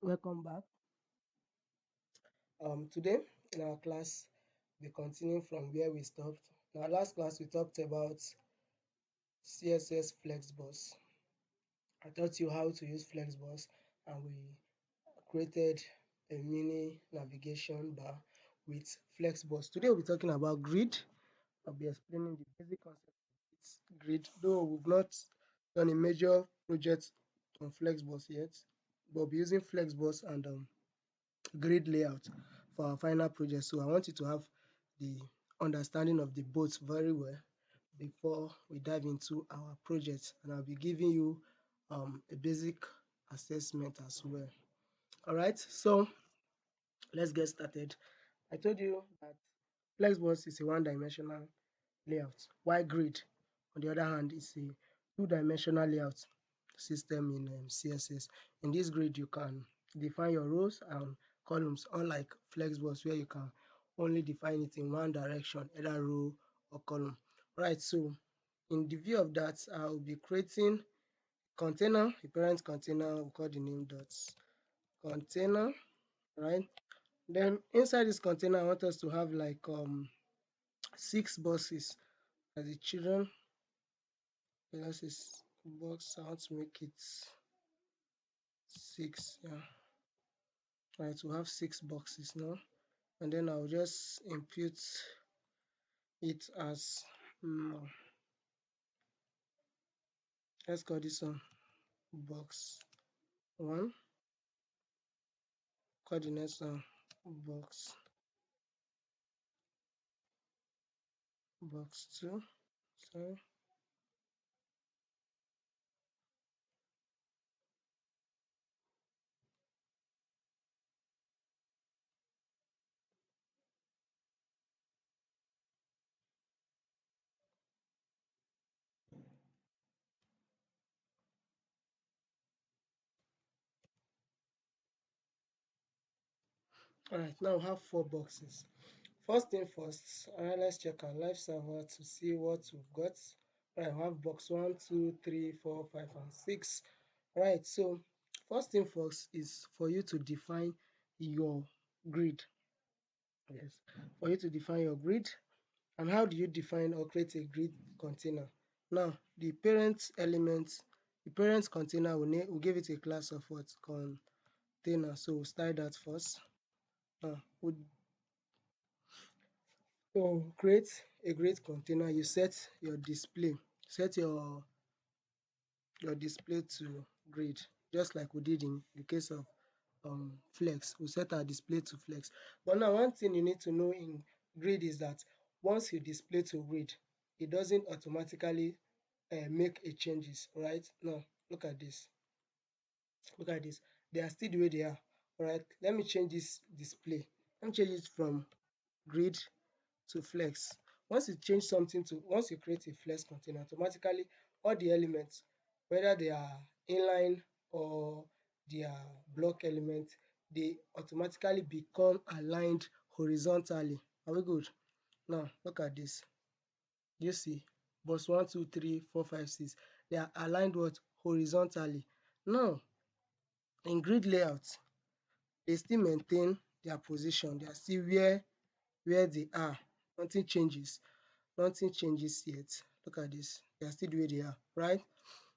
Welcome back. Today in our class, we continue from where we stopped. In our last class, we talked about CSS Flexbox. I taught you how to use Flexbox, and we created a mini navigation bar with Flexbox. Today, we'll be talking about grid. I'll be explaining the basic concept of grid, though we've not done a major project on Flexbox yet, but we'll be using Flexbox and grid layout for our final project. So I want you to have the understanding of the both very well before we dive into our project, and I'll be giving you a basic assessment as well. All right, so let's get started. I told you that Flexbox is a one-dimensional layout, while grid, on the other hand, is a two-dimensional layout system in CSS. In this grid, you can define your rows and columns, unlike Flexbox, where you can only define it in one direction, either row or column. Right, so in the view of that, I'll be creating container, a parent container, we'll call the name dots container, right? Then inside this container, I want us to have like six boxes as the children. This is box. I want to make it six. Yeah, right. To have six boxes now, and then I'll just impute it as let's call this one box one. Call the next one box two. Sorry. All right. Now we have four boxes. First thing first, let's check our live server to see what we've got. Right, we have box one, two, three, four, five, and six. Right, so first thing first is for you to define your grid. Yes, for you to define your grid. And how do you define or create a grid container? Now, the parent container will give it a class of what? Container. So we'll start that first. Now, to create a grid container, you set your display, set your display to grid, just like we did in the case of flex. We set our display to flex. But now one thing you need to know in grid is that once you display to grid, it doesn't automatically make a changes, right? Now look at this. Look at this. They are still the way they are. All right. Let me change this display. Let me change it from grid to flex. Once you create a flex container, automatically all the elements, whether they are inline or they are block elements, they automatically become aligned horizontally. Are we good? Now look at this. You see, box 1, 2, 3, 4, 5, 6. They are aligned what? Horizontally. Now in grid layout, they still maintain their position. They are still where they are. Nothing changes. Nothing changes yet. Look at this. They are still the way they are, right?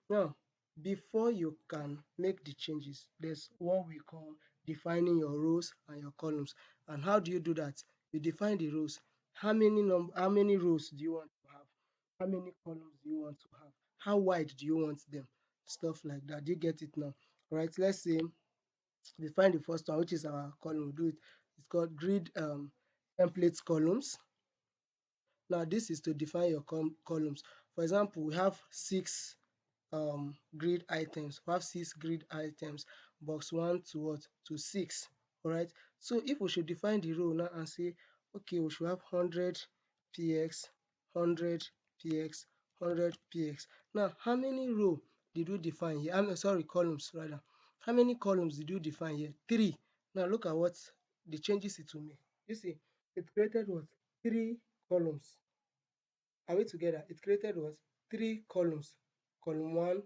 Now, before you can make the changes, there's what we call defining your rows and your columns. And how do you do that? You define the rows. How many rows do you want to have? How many columns do you want to have? How wide do you want them? Stuff like that. Do you get it now? All right, let's say define the first one, which is our column. We'll do it. It's called grid templates columns. Now this is to define your columns. For example, we have six grid items. We have six grid items, box one to what? To six. All right. So if we should define the row now and say, okay, we should have 100 px, 100 px, 100 px. Now, how many row did we define here? Sorry, columns rather. How many columns did you define here? Three. Now look at what the changes it will make. You see, it created what? Three columns. Are we together? It created what? Three columns. Column one,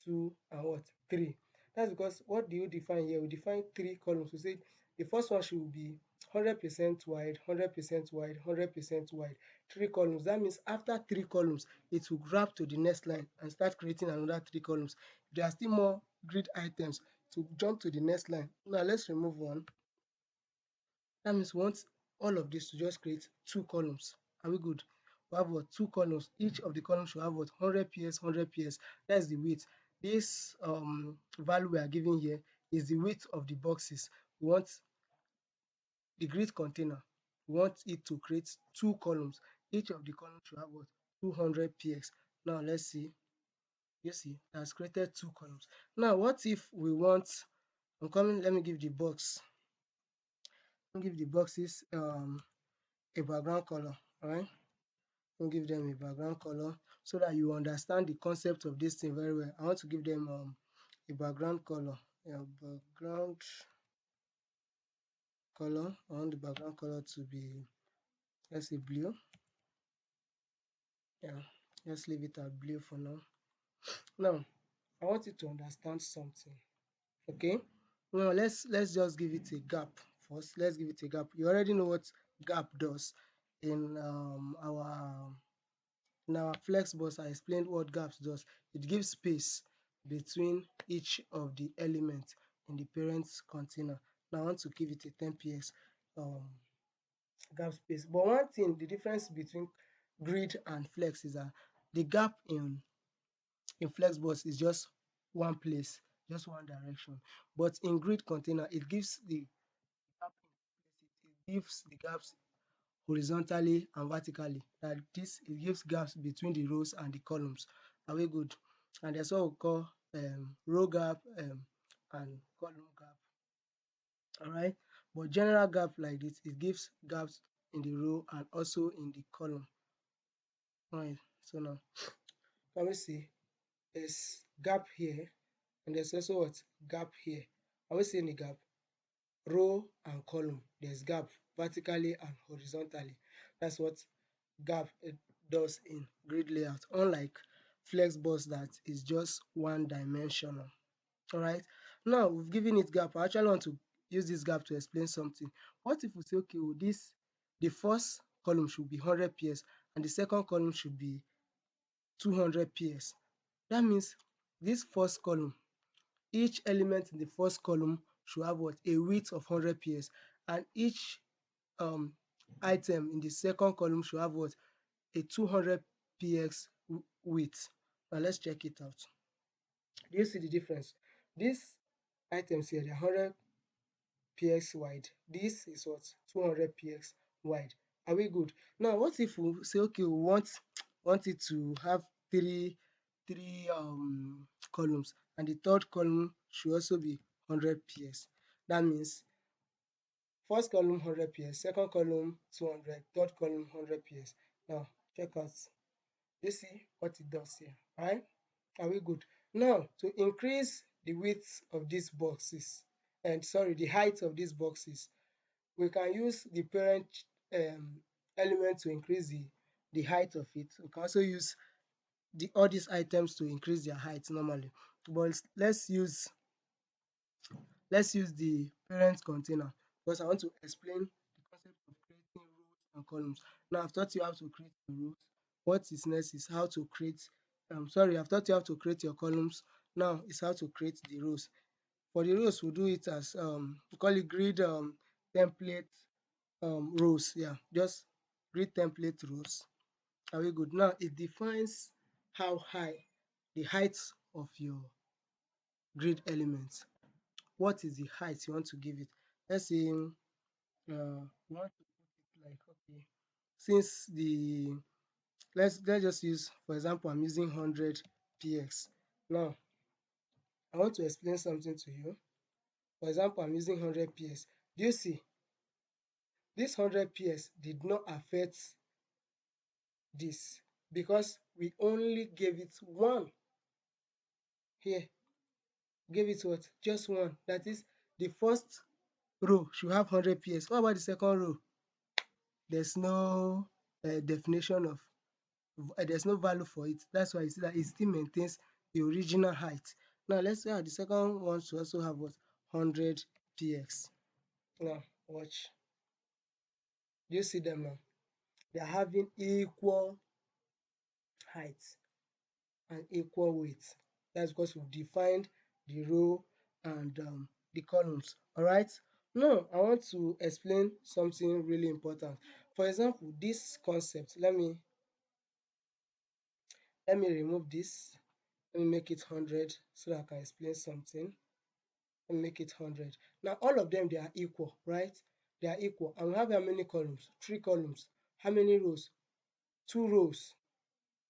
two, and what? Three. That's because what do you define here? We define 3 columns. We say the first one should be 100% wide, 100% wide, 100% wide. 3 columns. That means after 3 columns, it will grab to the next line and start creating another 3 columns. If there are still more grid items, to jump to the next line. Now let's remove one. That means we want all of this to just create 2 columns. Are we good? We have what? 2 columns. Each of the columns should have what? 100 PS, 100 PS. That's the width. This value we are giving here is the width of the boxes. We want the grid container. We want it to create 2 columns. Each of the columns should have what? 200 PS. Now let's see. You see, that's created 2 columns. Now what if we want? I'm coming. Let me give the box. Give the boxes a background color. All right. Give them a background color so that you understand the concept of this thing very well. I want to give them a background color. Yeah, background color. I want the background color to be, let's say, blue. Yeah, let's leave it at blue for now. Now, I want you to understand something. Okay. Now let's just give it a gap first. Let's give it a gap. You already know what gap does in our flexbox. I explained what gaps does. It gives space between each of the elements in the parent container. Now I want to give it a 10 ps gap space. But one thing, the difference between grid and flex is that the gap in flexbox is just one place, just one direction. But in grid container, it gives the gap it gives the gaps horizontally and vertically. That this it gives gaps between the rows and the columns. Are we good? And that's what we call row gap and column gap. All right. But general gap like this, it gives gaps in the row and also in the column. All right. So now can we see there's gap here and there's also what gap here. Are we seeing the gap? Row and column. There's gap vertically and horizontally. That's what gap it does in grid layout, unlike flexbox that is just one dimensional. All right. Now we've given it gap. I actually want to use this gap to explain something. What if we say, okay, well, the first column should be 100 ps and the second column should be 200 ps? That means this first column, each element in the first column should have what? A width of 100 ps, and each um item in the second column should have what? A 200 px width. Now let's check it out. Do you see the difference? These items here, they're 100 px wide. This is what? 200 px wide. Are we good? Now what if we say, okay, we want it to have three columns, and the third column should also be 100 ps. That means first column 100 ps, second column 200, third column 100 ps. Now check out. You see what it does here, right? Are we good? Now to increase the width of these boxes, and sorry, the height of these boxes, we can use the parent element to increase the height of it. We can also use all these items to increase their height normally. But let's use the parent container because I want to explain the concept of creating rows and columns. Now I've taught you how to create the rows. What is next is how to create I've taught you how to create your columns. Now it's how to create the rows. For the rows, we'll do it as we call it grid template rows. Yeah, just grid template rows. Are we good? Now it defines how high the height of your grid elements. What is the height you want to give it? Let's say we want to put it like, okay, since the let's just use, for example, I'm using 100 px. Now I want to explain something to you. For example, I'm using 100 ps. Do you see this 100 ps did not affect this because we only gave it one here. Gave it what? Just one. That is, the first row should have 100 ps. What about the second row? There's no definition of there's no value for it. That's why you see that it still maintains the original height. Now let's say the second one should also have what 100 px. Now watch, you see them now, they are having equal height and equal weight. That's because we've defined the row and the columns. All right. Now I want to explain something really important. For example, this concept, let me remove this. Let me make it 100 so that I can explain something. Let me make it 100. Now all of them, they are equal, right? They are equal. And we have how many columns? 3 columns. How many rows? 2 rows.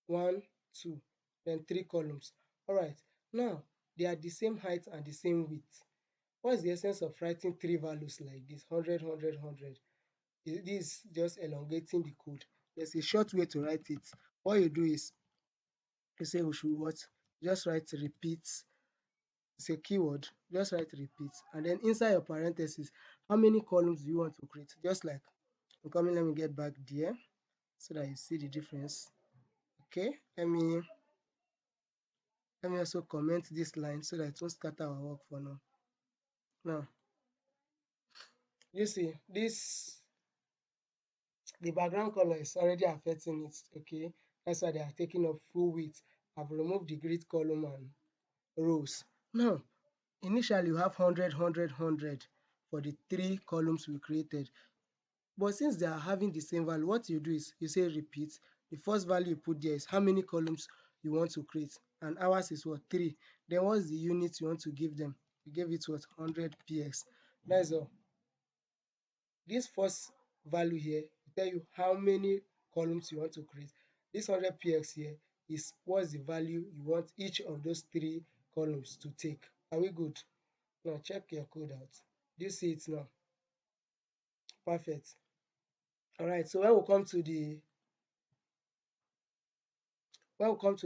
1, 2, then 3 columns. All right. Now they are the same height and the same width. What is the essence of writing 3 values like this? 100, 100, 100. This is just elongating the code. There's a short way to write it. What you do is you say we should what? Just write repeat. It's a keyword. Just write repeat. And then inside your parentheses, how many columns do you want to create? Just like I'm coming, let me get back there so that you see the difference. Okay, let me also comment this line so that it won't scatter our work for now. Now, you see this, the background color is already affecting it. Okay, that's why they are taking up full width. I've removed the grid column and rows. Now, initially you have 100, 100, 100 for the 3 columns we created. But since they are having the same value, what you do is you say repeat. The first value you put there is how many columns you want to create, and ours is what 3. Then what's the unit you want to give them? You give it what 100 px. That's all. This first value here will tell you how many columns you want to create. This 100 px here is what's the value you want each of those 3 columns to take. Are we good? Now check your code out. Do you see it now? Perfect. All right. So when we come to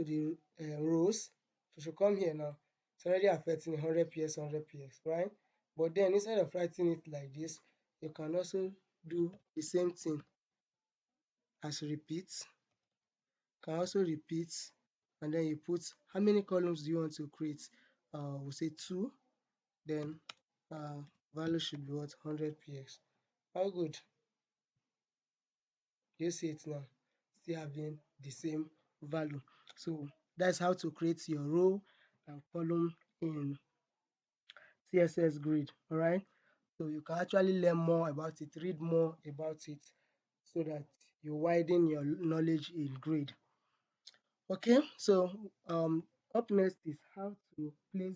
the rows, we should come here now. It's already affecting 100 px, 100 px, right? But then instead of writing it like this, you can also do the same thing as repeat. Can also repeat, and then you put how many columns do you want to create? We'll say 2. Then uh, value should be what 100 px. How good? You see it now, still having the same value. So that's how to create your row and column in CSS Grid. All right. So you can actually learn more about it, read more about it, so that you widen your knowledge in Grid. Okay. So up next is how to place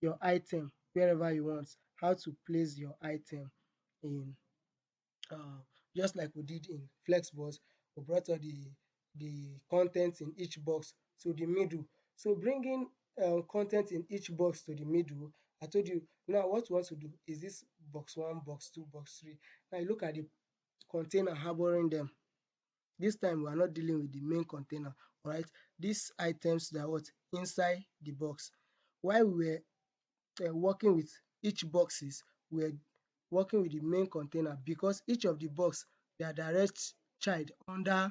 your item wherever you want. How to place your item in uh, just like we did in Flexbox. We brought all the content in each box to the middle. So bringing content in each box to the middle, I told you now what we want to do is this box 1, box 2, box 3. Now you look at the container harboring them. This time we are not dealing with the main container. All right, these items that are what inside the box. While we were working with each boxes, we're working with the main container because each of the box, they are direct child under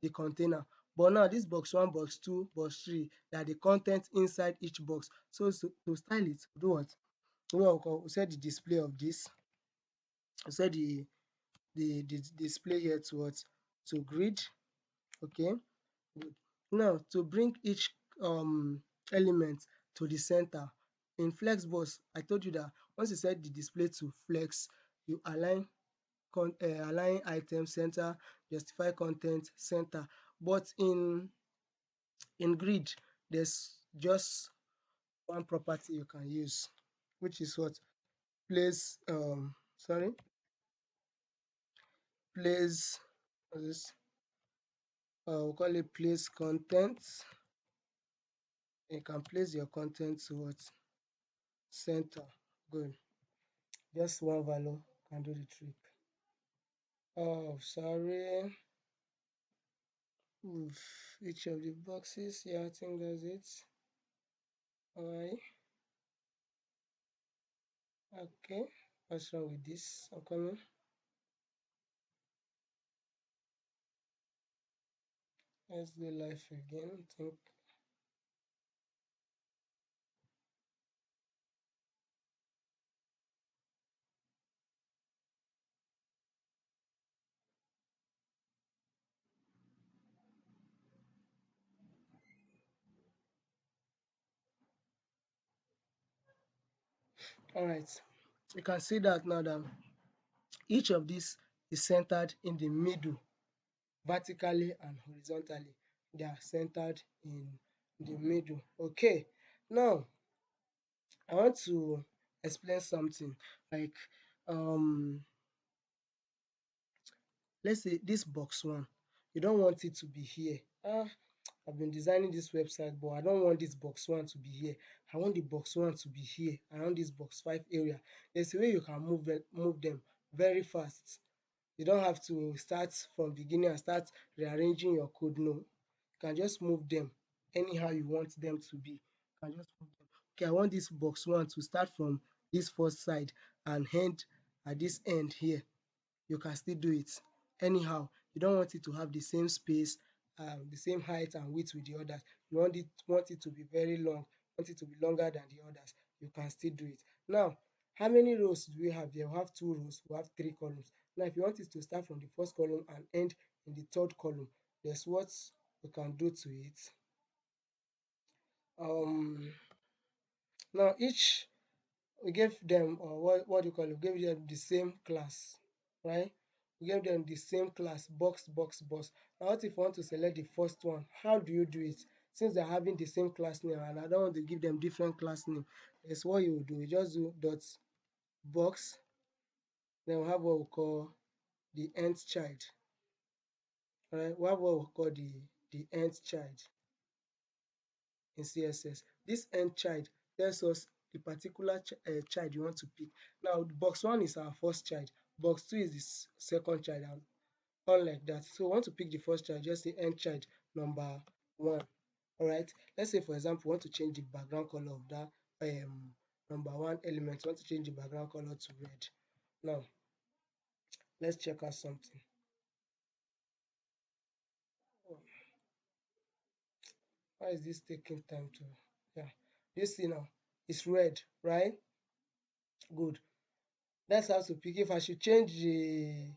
the container. But now this box 1, box 2, box 3, they are the content inside each box. So to style it, do what? We set the display of this. We set the display here to what? To grid. Okay. Good. Now to bring each element to the center in Flexbox, I told you that once you set the display to flex, you align item center, justify content center. But in grid, there's just one property you can use, which is what place place this we call it place content. You can place your content to what center. Good. Just one value can do the trick. Oh, sorry. Each of the boxes. Yeah, I think that's it. Alright. Okay. What's wrong with this? I'm coming. Let's go live again. I think All right, you can see that now that each of these is centered in the middle, vertically and horizontally. They are centered in the middle. Okay, now I want to explain something like um let's say this box one, you don't want it to be here. I've been designing this website, but I don't want this box one to be here. I want the box one to be here around this box 5 area. There's a way you can move them very fast. You don't have to start from beginning and start rearranging your code. No, you can just move them anyhow you want them to be. You can just move them. Okay, I want this box one to start from this first side and end at this end here. You can still do it anyhow. You don't want it to have the same space, the same height and width with the others. You want it to be very long, want it to be longer than the others. You can still do it. Now, how many rows do we have here? We have 2 rows, we have 3 columns. Now, if you want it to start from the first column and end in the third column, there's what we can do to it. Now each we gave them, or what do you call it, we gave them the same class, right? We gave them the same class, box. Now what if you want to select the first one? How do you do it? Since they're having the same class name and I don't want to give them different class name, that's what you do. You just do dot box, then we have what we call the nth child. All right, we have what we call the nth child in CSS. This nth child tells us the particular child you want to pick. Now, box 1 is our first child, box 2 is the second child, and on like that. So, we want to pick the first child, just say nth child number 1. All right, let's say, for example, we want to change the background color of that number 1 element. We want to change the background color to red. Now, let's check out something. Why is this taking time to? Yeah, you see now, it's red, right? Good. That's how to pick. If I should change the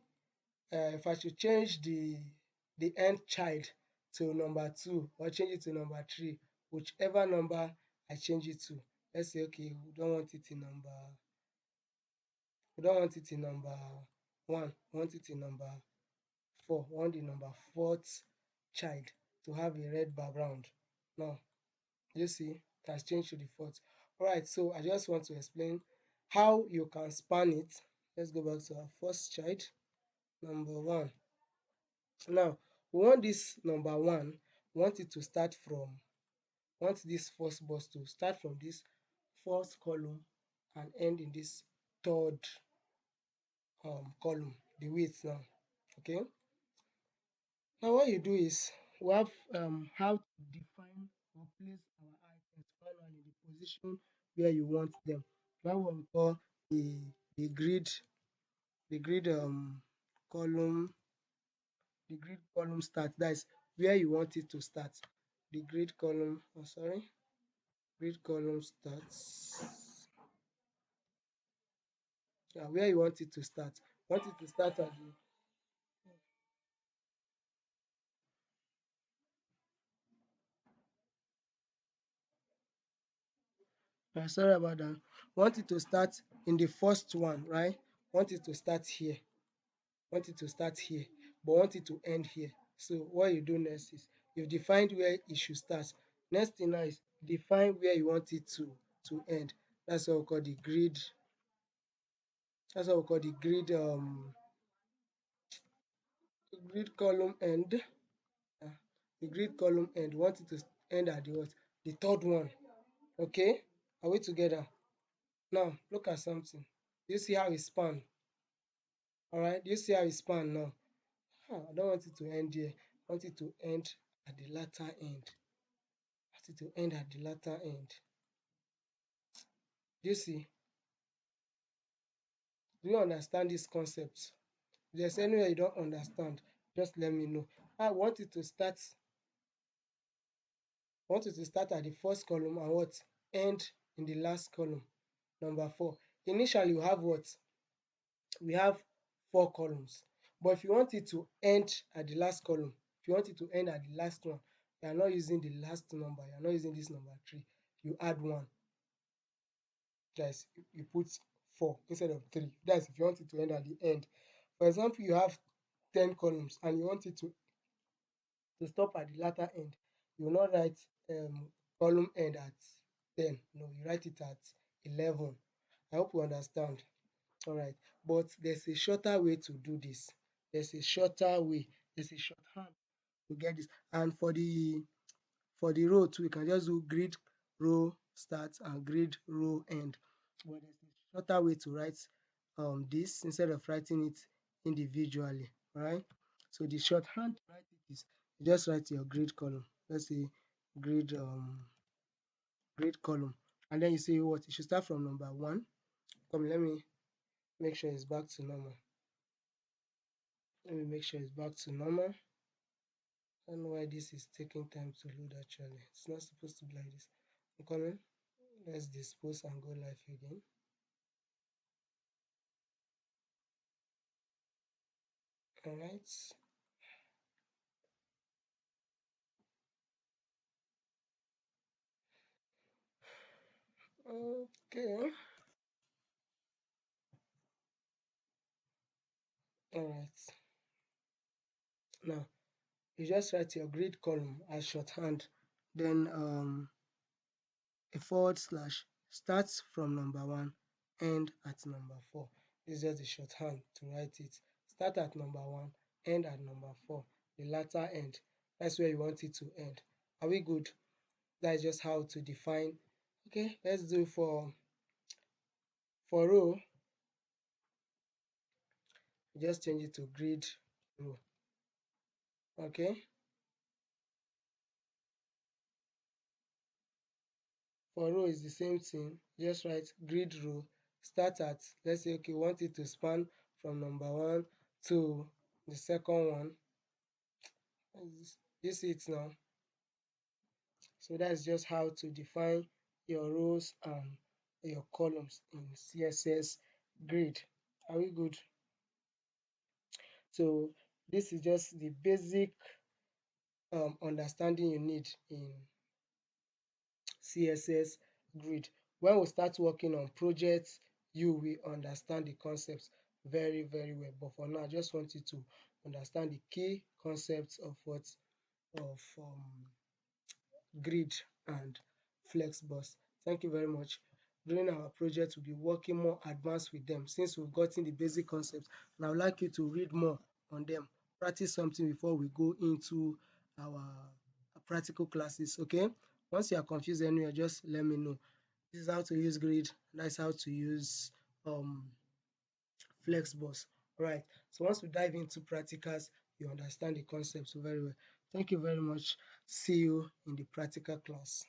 end child to number 2 or change it to number 3, whichever number I change it to. Let's say, okay, we don't want it in number 1, we want it in number 4. We want the number 4th child to have a red background. Now, you see, it has changed to the 4th. All right, so I just want to explain how you can span it. Let's go back to our first child, number 1. Now, we want this number 1, we want it to start from, want this first box to start from this first column and end in this third column, the width now. Okay. Now, what you do is we have how to define or place our items manually in the position where you want them. That what we call the grid, the grid column, the grid column start. That is where you want it to start. The grid column, grid column starts. Yeah, where you want it to start. Want it to start at the sorry about that. Want it to start in the first one, right? Want it to start here. Want it to start here, but want it to end here. So what you do next is you've defined where it should start. Next thing now is define where you want it to end. That's what we call the grid. That's what we call the grid column end. The grid column end. Want it to end at the what? The third one. Okay? Are we together? Now look at something. Do you see how it span? Alright, do you see how it span now? I don't want it to end here. I want it to end at the latter end. I want it to end at the latter end. Do you see? Do you understand this concept? If there's anywhere you don't understand, just let me know. I want it to start. I want it to start at the first column and what? End in the last column. Number 4. Initially, we have what? We have 4 columns. But if you want it to end at the last column, if you want it to end at the last one, you are not using the last number, you are not using this number 3, you add 1. That's you put 4 instead of 3. That's if you want it to end at the end. For example, you have 10 columns and you want it to stop at the latter end. You will not write column end at 10. No, you write it at 11. I hope you understand. All right. But there's a shorter way to do this. There's a shorter way. There's a shorthand to get this. And for the row too, we can just do grid row start and grid row end. But there's a shorter way to write this instead of writing it individually. All right. So the shorthand to write it is you just write your grid column. Let's say grid grid column, and then you say what it should start from number 1. Come, let me make sure it's back to normal. Let me make sure it's back to normal. I don't know why this is taking time to load actually. It's not supposed to be like this. I'm coming. Let's dispose and go live again. All right. Okay. All right. Now you just write your grid column as shorthand, then a forward slash starts from number 1, end at number 4. This is just the shorthand to write it. Start at number 1, end at number 4. The latter end. That's where you want it to end. Are we good? That is just how to define. Okay, let's do for row. Just change it to grid row. Okay. For row is the same thing. Just write grid row. Start at, let's say, okay, we want it to span from number 1 to the second one. This it now. So that's just how to define your rows and your columns in CSS Grid. Are we good? So this is just the basic understanding you need in CSS Grid. When we start working on projects, you will understand the concepts very, very well. But for now, I just want you to understand the key concepts of what of grid and flexbox. Thank you very much. During our project, we'll be working more advanced with them since we've gotten the basic concepts. And I would like you to read more on them, practice something before we go into our practical classes. Okay, once you are confused anywhere, just let me know. This is how to use grid. That's how to use flexbox. Right. So once we dive into practicals, you understand the concepts very well. Thank you very much. See you in the practical class.